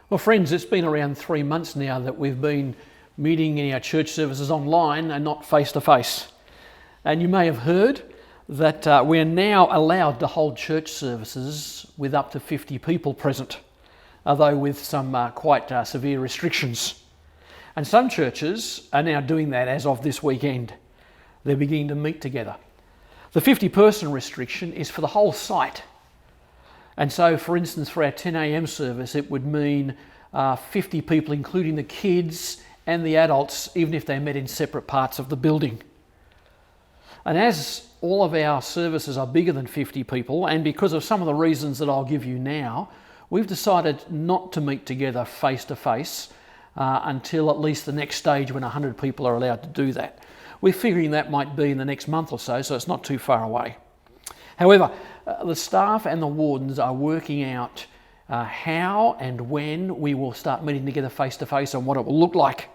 Well, friends, it's been around 3 months now that we've been meeting in our church services online and not face-to-face. And you may have heard that we're now allowed to hold church services with up to 50 people present, although with some quite severe restrictions. And some churches are now doing that as of this weekend. They're beginning to meet together. The 50-person restriction is for the whole site. And so, for instance, for our 10 a.m. service, it would mean 50 people, including the kids and the adults, even if they met in separate parts of the building. And as all of our services are bigger than 50 people, and because of some of the reasons that I'll give you now, we've decided not to meet together face-to-face until at least the next stage when 100 people are allowed to do that. We're figuring that might be in the next month or so it's not too far away. However, the staff and the wardens are working out how and when we will start meeting together face-to-face and what it will look like.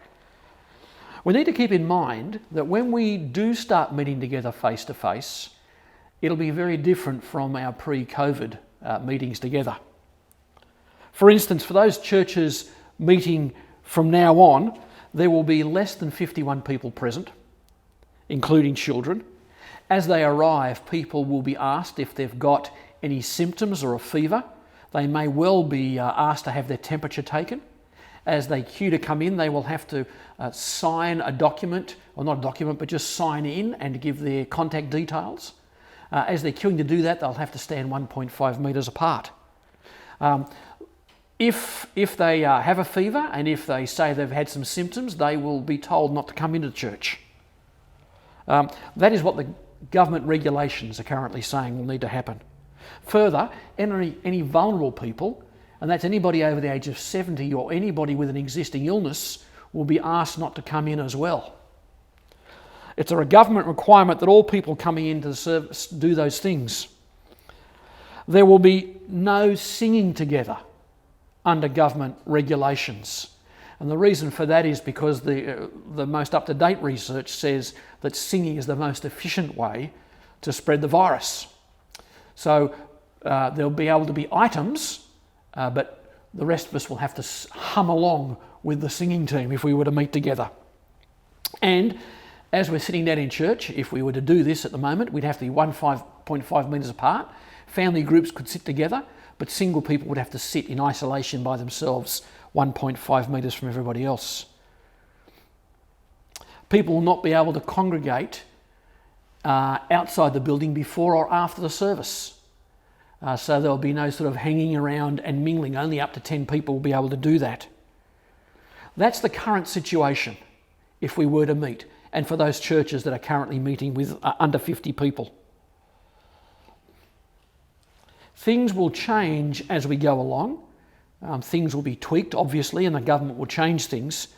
We need to keep in mind that when we do start meeting together face-to-face, it'll be very different from our pre-COVID meetings together. For instance, for those churches meeting from now on, there will be less than 51 people present, including children. As they arrive, people will be asked if they've got any symptoms or a fever. They may well be asked to have their temperature taken. As they queue to come in, they will have to sign a document, or not a document, but just sign in and give their contact details. As they're queuing to do that, they'll have to stand 1.5 metres apart. If they have a fever and if they say they've had some symptoms, they will be told not to come into church. That is what the government regulations are currently saying will need to happen. Further, any vulnerable people, and that's anybody over the age of 70 or anybody with an existing illness, will be asked not to come in as well. It's a government requirement that all people coming into the service do those things. There will be no singing together under government regulations. And the reason for that is because the most up-to-date research says that singing is the most efficient way to spread the virus. So there'll be able to be items, but the rest of us will have to hum along with the singing team if we were to meet together. And as we're sitting down in church, if we were to do this at the moment, we'd have to be 1.5 metres apart. Family groups could sit together, but single people would have to sit in isolation by themselves 1.5 metres from everybody else. People will not be able to congregate outside the building before or after the service. So there'll be no sort of hanging around and mingling. Only up to 10 people will be able to do that. That's the current situation if we were to meet, and for those churches that are currently meeting with under 50 people. Things will change as we go along. Things will be tweaked, obviously, and the government will change things.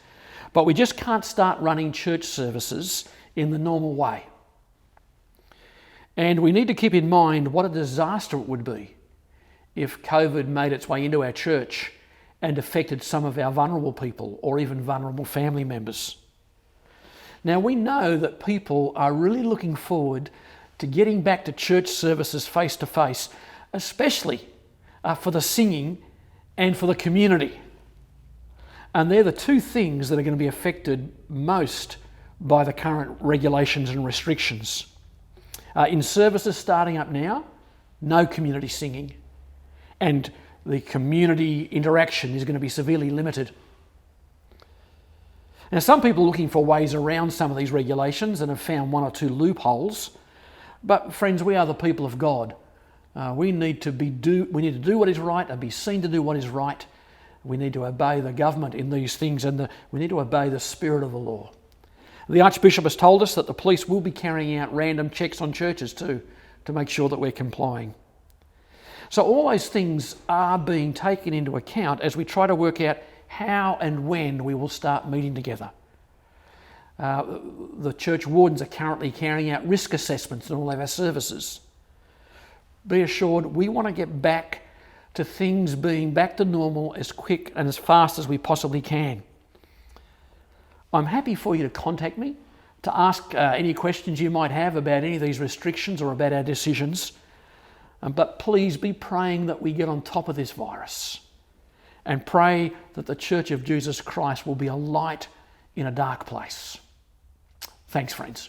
But we just can't start running church services in the normal way. And we need to keep in mind what a disaster it would be if COVID made its way into our church and affected some of our vulnerable people or even vulnerable family members. Now, we know that people are really looking forward to getting back to church services face to face, especially for the singing and for the community. And they're the two things that are going to be affected most by the current regulations and restrictions. In services starting up now, no community singing, and the community interaction is going to be severely limited. Now, some people are looking for ways around some of these regulations and have found one or two loopholes. But friends, we are the people of God. We need to do what is right and be seen to do what is right. We need to obey the government in these things, and we need to obey the spirit of the law. The Archbishop has told us that the police will be carrying out random checks on churches too, to make sure that we're complying. So all those things are being taken into account as we try to work out how and when we will start meeting together. The church wardens are currently carrying out risk assessments in all of our services. Be assured, we want to get back to things being back to normal as quick and as fast as we possibly can. I'm happy for you to contact me to ask any questions you might have about any of these restrictions or about our decisions. But please be praying that we get on top of this virus and pray that the Church of Jesus Christ will be a light in a dark place. Thanks, friends.